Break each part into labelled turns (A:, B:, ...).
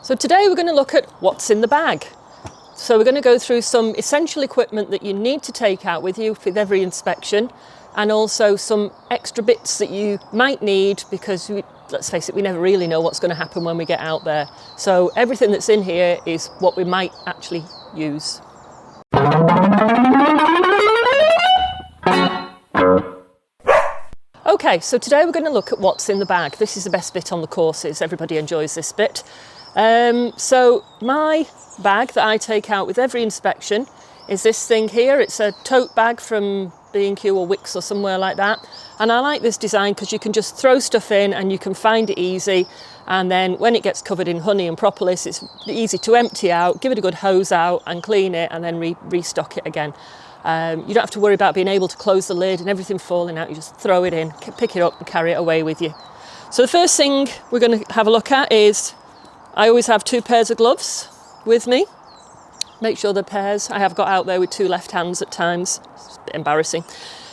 A: So today we're going to look at what's in the bag. So we're going to go through some essential equipment that you need to take out with you with every inspection, and also some extra bits that you might need because, let's face it, we never really know what's going to happen when we get out there. So everything that's in here is what we might actually use. Okay, so today we're going to look at what's in the bag. This is the best bit on the courses. Everybody enjoys this bit. So my bag that I take out with every inspection is this thing here. It's a tote bag from B&Q or Wix or somewhere like that. And I like this design because you can just throw stuff in and you can find it easy. And then when it gets covered in honey and propolis, it's easy to empty out, give it a good hose out and clean it and then restock it again. You don't have to worry about being able to close the lid and everything falling out. You just throw it in, pick it up and carry it away with you. So the first thing we're going to have a look at is, I always have 2 pairs of gloves with me. Make sure they're pairs. I have got out there with 2 left hands at times. It's a bit embarrassing.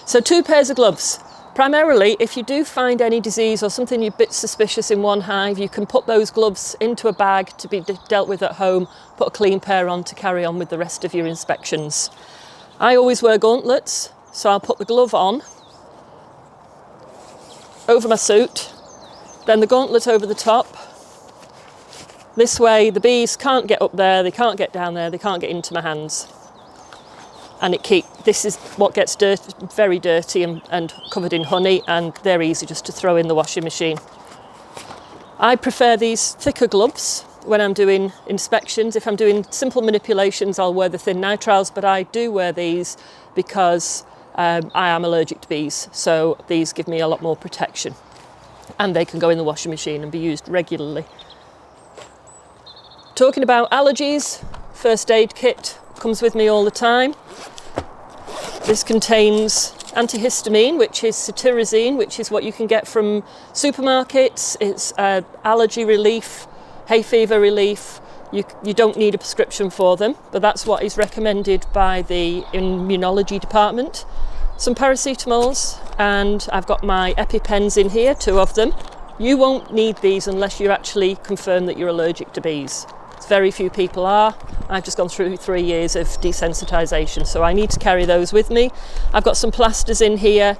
A: So 2 pairs of gloves. Primarily, if you do find any disease or something you're a bit suspicious in one hive, you can put those gloves into a bag to be dealt with at home, put a clean pair on to carry on with the rest of your inspections. I always wear gauntlets, so I'll put the glove on over my suit, then the gauntlet over the top. This way the bees can't get up there, they can't get down there, they can't get into my hands. And this is what gets very dirty and covered in honey, and they're easy just to throw in the washing machine. I prefer these thicker gloves when I'm doing inspections. If I'm doing simple manipulations, I'll wear the thin nitriles, but I do wear these because I am allergic to bees, so these give me a lot more protection. And they can go in the washing machine and be used regularly. Talking about allergies, first aid kit comes with me all the time. This contains antihistamine, which is cetirizine, which is what you can get from supermarkets. It's allergy relief, hay fever relief. You don't need a prescription for them, but that's what is recommended by the immunology department. Some paracetamols, and I've got my EpiPens in here, 2 of them. You won't need these unless you actually confirm that you're allergic to bees. Very few people are. I've just gone through 3 years of desensitisation, so I need to carry those with me. I've got some plasters in here.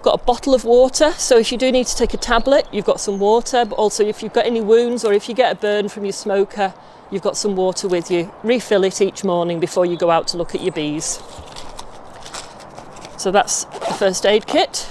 A: Got a bottle of water, so if you do need to take a tablet, you've got some water, but also if you've got any wounds or if you get a burn from your smoker, you've got some water with you. Refill it each morning before you go out to look at your bees. So that's the first aid kit.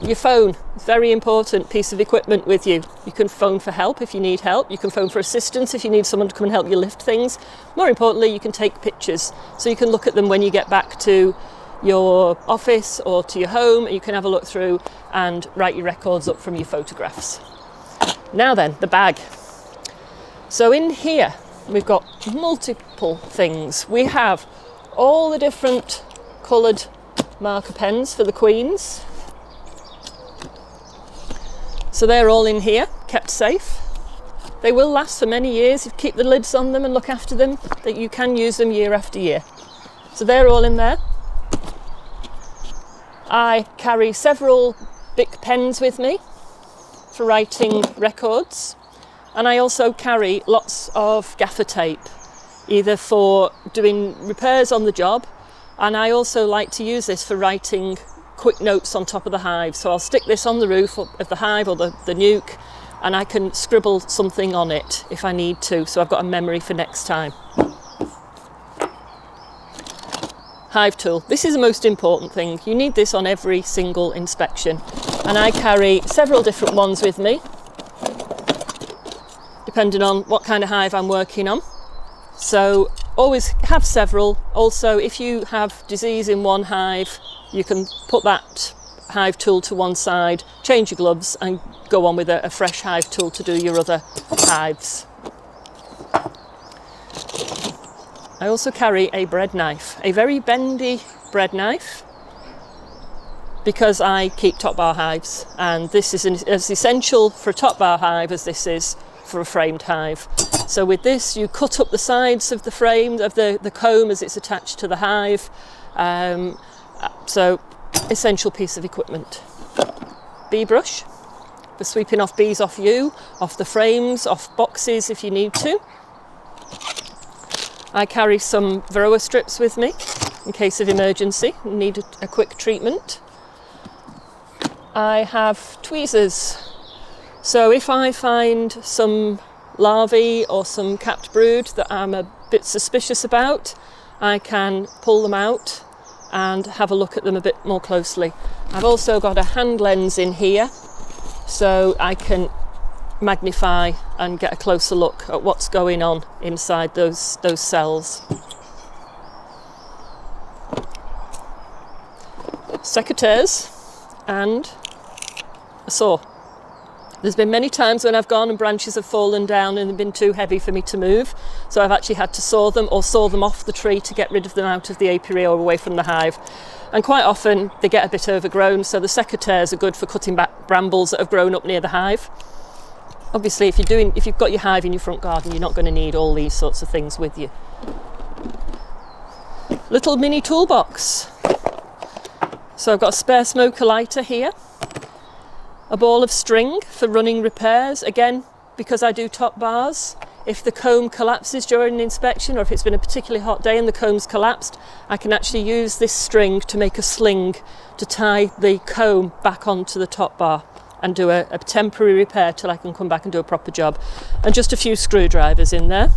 A: Your phone, very important piece of equipment with you. You can phone for help if you need help. You can phone for assistance if you need someone to come and help you lift things. More importantly, you can take pictures so you can look at them when you get back to your office or to your home. You can have a look through and write your records up from your photographs. Now then, the bag. So in here, we've got multiple things. We have all the different coloured marker pens for the queens. So they're all in here, kept safe. They will last for many years if you keep the lids on them and look after them, that you can use them year after year. So they're all in there. I carry several Bic pens with me for writing records. And I also carry lots of gaffer tape, either for doing repairs on the job, and I also like to use this for writing quick notes on top of the hive. So I'll stick this on the roof of the hive or the nuke, and I can scribble something on it if I need to, so I've got a memory for next time. Hive tool. This is the most important thing. You need this on every single inspection, and I carry several different ones with me depending on what kind of hive I'm working on. So always have several. Also, if you have disease in one hive, you can put that hive tool to one side, change your gloves and go on with a fresh hive tool to do your other hives. I also carry a bread knife, a very bendy bread knife, because I keep top bar hives, and this is as essential for a top bar hive as this is for a framed hive. So with this, you cut up the sides of the frame, of the comb as it's attached to the hive. So essential piece of equipment. Bee brush, for sweeping off bees off you, off the frames, off boxes if you need to. I carry some Varroa Strips with me in case of emergency, need a quick treatment. I have tweezers. So if I find some larvae or some capped brood that I'm a bit suspicious about, I can pull them out and have a look at them a bit more closely. I've also got a hand lens in here so I can magnify and get a closer look at what's going on inside those cells. Secateurs and a saw. There's been many times when I've gone and branches have fallen down and they've been too heavy for me to move, so I've actually had to saw them or saw them off the tree to get rid of them out of the apiary or away from the hive. And quite often they get a bit overgrown, so the secateurs are good for cutting back brambles that have grown up near the hive. Obviously if you've got your hive in your front garden, you're not going to need all these sorts of things with you. Little mini toolbox. So I've got a spare smoker lighter here, a ball of string for running repairs, again because I do top bars. If the comb collapses during an inspection, or if it's been a particularly hot day and the comb's collapsed, I can actually use this string to make a sling to tie the comb back onto the top bar and do a temporary repair till I can come back and do a proper job. And just a few screwdrivers in there.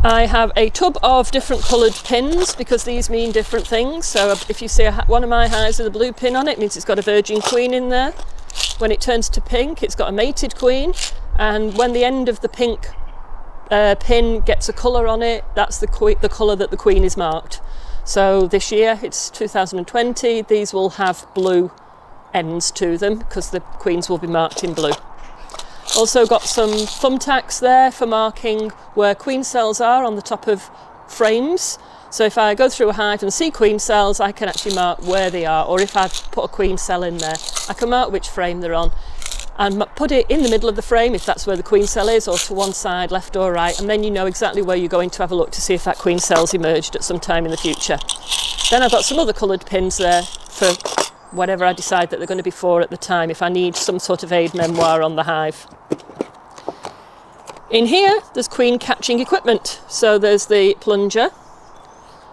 A: I have a tub of different coloured pins because these mean different things. So if you see one of my hives with a blue pin on it, it means it's got a virgin queen in there. When it turns to pink, it's got a mated queen. And when the end of the pink pin gets a colour on it, that's the colour that the queen is marked. So this year, it's 2020, these will have blue ends to them because the queens will be marked in blue. Also got some thumbtacks there for marking where queen cells are on the top of frames. So if I go through a hive and see queen cells, I can actually mark where they are, or if I've put a queen cell in there, I can mark which frame they're on and put it in the middle of the frame if that's where the queen cell is, or to one side, left or right, and then you know exactly where you're going to have a look to see if that queen cell's emerged at some time in the future. Then I've got some other coloured pins there for whatever I decide that they're going to be for at the time, if I need some sort of aid memoir on the hive. In here, there's queen catching equipment. So there's the plunger,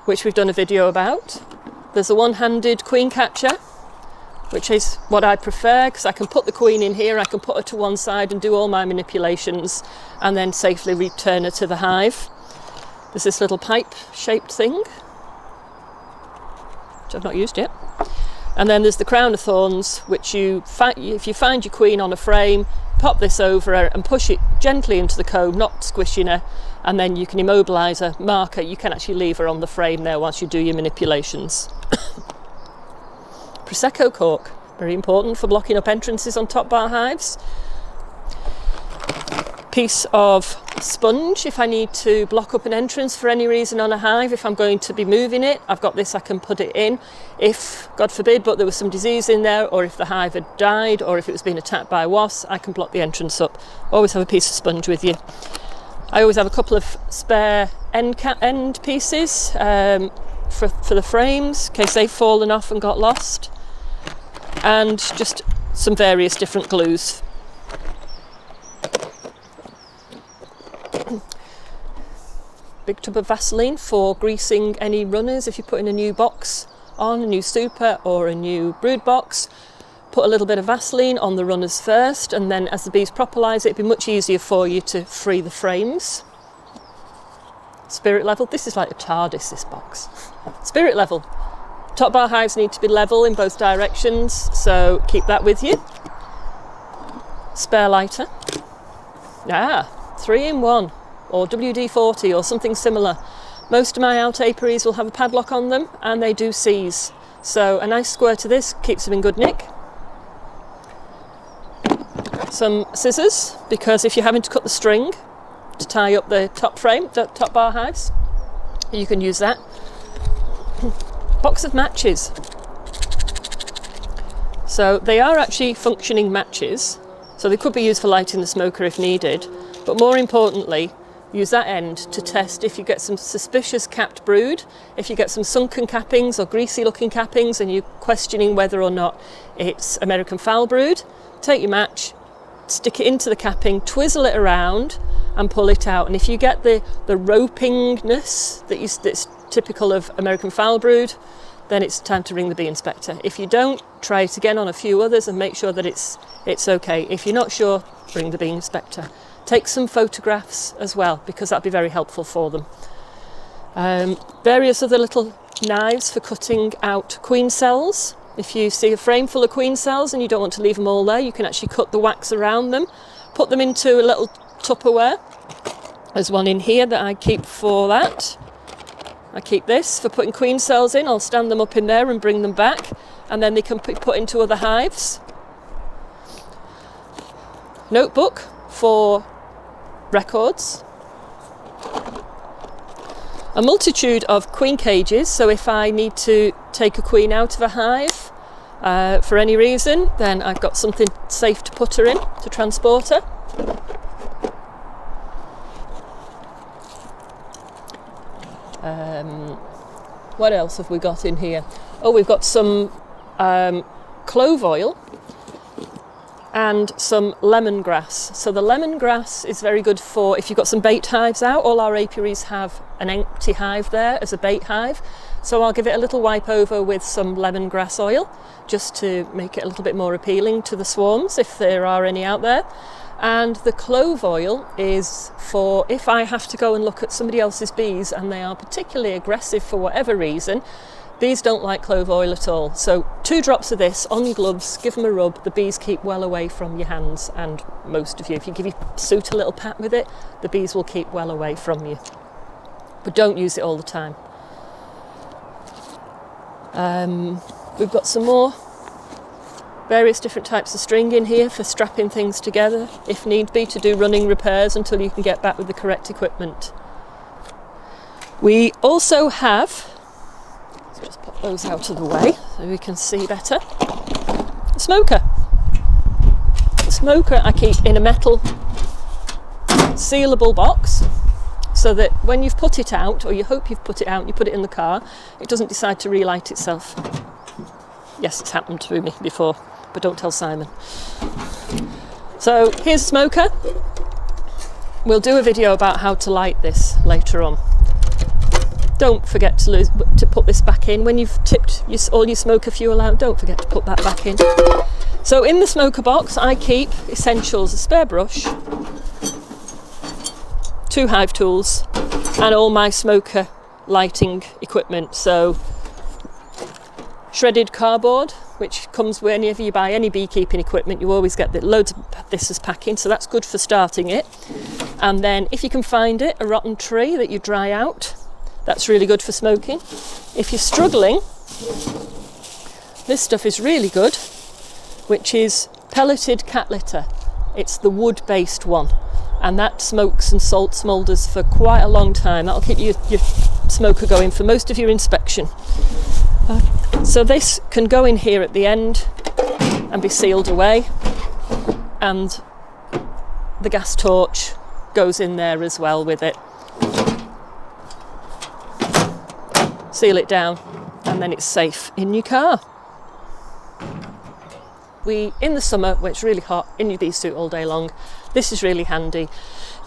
A: which we've done a video about. There's a one-handed queen catcher, which is what I prefer because I can put the queen in here, I can put her to one side and do all my manipulations and then safely return her to the hive. There's this little pipe-shaped thing, which I've not used yet. And then there's the crown of thorns, which if you find your queen on a frame, pop this over her and push it gently into the comb, not squishing her, and then you can immobilise her, mark her. You can actually leave her on the frame there whilst you do your manipulations. Prosecco Cork, very important for blocking up entrances on top bar hives. Piece of sponge if I need to block up an entrance for any reason on a hive. If I'm going to be moving it, I've got this, I can put it in. If, God forbid, but there was some disease in there, or if the hive had died, or if it was being attacked by wasps, I can block the entrance up. Always have a piece of sponge with you. I always have a couple of spare end pieces for the frames in case they've fallen off and got lost, and just some various different glues. Big tub of Vaseline for greasing any runners. If you put in a new box on, a new super or a new brood box, put a little bit of Vaseline on the runners first, and then as the bees propolise it, it'd be much easier for you to free the frames. Spirit level, this is like a TARDIS, this box. Spirit level. Top bar hives need to be level in both directions, so keep that with you. Spare lighter. 3-in-1, or WD-40 or something similar. Most of my out apiaries will have a padlock on them, and they do seize. So a nice squirt of this keeps them in good nick. Some scissors, because if you're having to cut the string to tie up the top bar hives, you can use that. Box of matches. So they are actually functioning matches, so they could be used for lighting the smoker if needed, but more importantly, use that end to test if you get some suspicious capped brood, if you get some sunken cappings or greasy looking cappings and you're questioning whether or not it's American fowl brood. Take your match, stick it into the capping, twizzle it around and pull it out. And if you get the ropingness that's typical of American fowl brood, then it's time to ring the bee inspector. If you don't, try it again on a few others and make sure that it's okay. If you're not sure, ring the bee inspector. Take some photographs as well, because that'd be very helpful for them. Various other little knives for cutting out queen cells. If you see a frame full of queen cells and you don't want to leave them all there, you can actually cut the wax around them, put them into a little Tupperware. There's one in here that I keep for that. I keep this for putting queen cells in. I'll stand them up in there and bring them back, and then they can be put into other hives. Notebook for records. A multitude of queen cages, so if I need to take a queen out of a hive for any reason, then I've got something safe to put her in, to transport her. What else have we got in here? Oh, we've got some clove oil and some lemongrass. So the lemongrass is very good for if you've got some bait hives out. All our apiaries have an empty hive there as a bait hive. So I'll give it a little wipe over with some lemongrass oil just to make it a little bit more appealing to the swarms if there are any out there. And the clove oil is for if I have to go and look at somebody else's bees and they are particularly aggressive for whatever reason. Bees don't like clove oil at all. So 2 drops of this on your gloves, give them a rub. The bees keep well away from your hands and most of you. If you give your suit a little pat with it, the bees will keep well away from you. But don't use it all the time. We've got some more various different types of string in here for strapping things together, if need be, to do running repairs until you can get back with the correct equipment. We also have, let's just pop those out of the way so we can see better, a smoker. The smoker I keep in a metal sealable box so that when you've put it out, or you hope you've put it out, you put it in the car, it doesn't decide to relight itself. Yes, it's happened to me before, but don't tell Simon. So here's a smoker. We'll do a video about how to light this later on. Don't forget to put this back in. When you've tipped all your smoker fuel out, don't forget to put that back in. So in the smoker box I keep essentials, a spare brush, 2 hive tools, and all my smoker lighting equipment. So shredded cardboard, which comes whenever you buy any beekeeping equipment, you always get loads of this as packing, so that's good for starting it. And then if you can find it, a rotten tree that you dry out, that's really good for smoking. If you're struggling, this stuff is really good, which is Pelleted Cat Litter. It's the wood-based one, and that smokes and salt smoulders for quite a long time. That'll keep your smoker going for most of your inspection. So this can go in here at the end and be sealed away, and the gas torch goes in there as well with it. Seal it down and then it's safe in your car. In the summer, when it's really hot, in your bee suit all day long, this is really handy.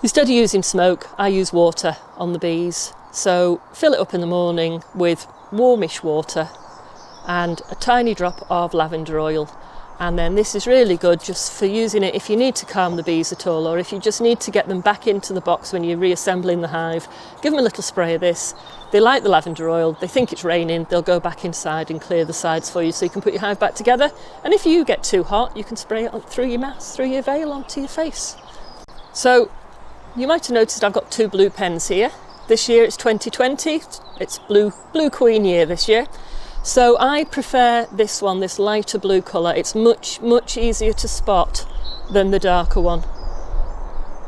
A: Instead of using smoke, I use water on the bees. So fill it up in the morning with warmish water and a tiny drop of lavender oil, and then this is really good just for using it if you need to calm the bees at all, or if you just need to get them back into the box when you're reassembling the hive. Give them a little spray of this. They like the lavender oil, they think it's raining, they'll go back inside and clear the sides for you so you can put your hive back together. And if you get too hot, you can spray it through your mask, through your veil onto your face. So you might have noticed I've got 2 blue pens here. This year it's 2020, it's blue queen year this year. So I prefer this one, this lighter blue colour. It's much easier to spot than the darker one.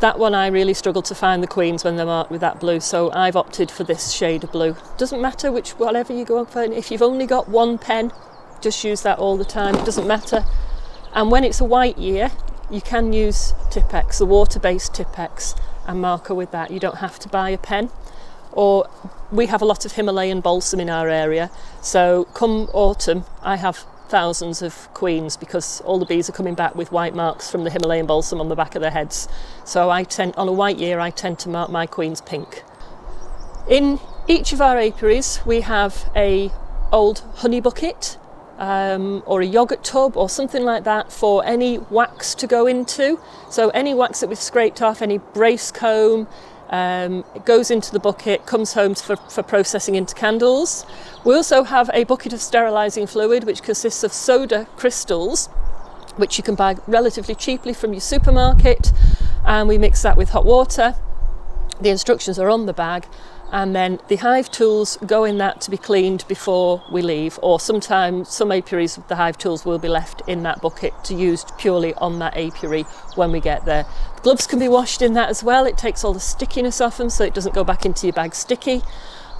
A: That one I really struggle to find the queens when they're marked with that blue, so I've opted for this shade of blue. Doesn't matter whatever you go for. If you've only got 1 pen, just use that all the time, it doesn't matter. And when it's a white year, you can use Tipp-Ex, the water-based Tipp-Ex. and marker with that. You don't have to buy a pen. Or we have a lot of Himalayan balsam in our area, so come autumn I have thousands of queens because all the bees are coming back with white marks from the Himalayan balsam on the back of their heads. So on a white year I tend to mark my queens pink. In each of our apiaries we have a old honey bucket or a yogurt tub or something like that for any wax to go into. So any wax that we've scraped off, any brace comb, it goes into the bucket, comes home for processing into candles. We also have a bucket of sterilising fluid which consists of soda crystals, which you can buy relatively cheaply from your supermarket, and we mix that with hot water. The instructions are on the bag, and then the hive tools go in that to be cleaned before we leave, or sometimes some apiaries the hive tools will be left in that bucket to use purely on that apiary when we get there. The gloves can be washed in that as well. It takes all the stickiness off them so it doesn't go back into your bag sticky,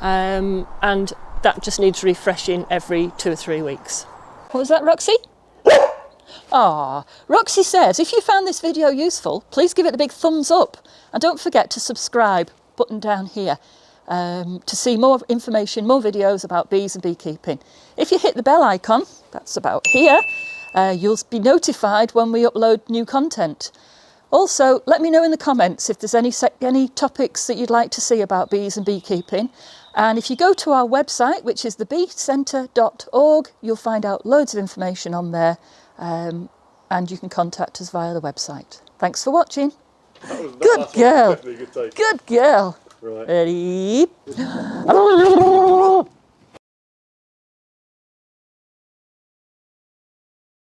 A: and that just needs refreshing every 2 or 3 weeks. What was that, Roxy? Ah, Roxy says if you found this video useful, please give it a big thumbs up, and don't forget to subscribe, button down here, to see more information, more videos about bees and beekeeping. If you hit the bell icon, that's about here, you'll be notified when we upload new content. Also, let me know in the comments if there's any topics that you'd like to see about bees and beekeeping. And if you go to our website, which is thebeecentre.org, you'll find out loads of information on there, and you can contact us via the website. Thanks for watching. Good girl. Good girl.
B: Right.
A: Ready?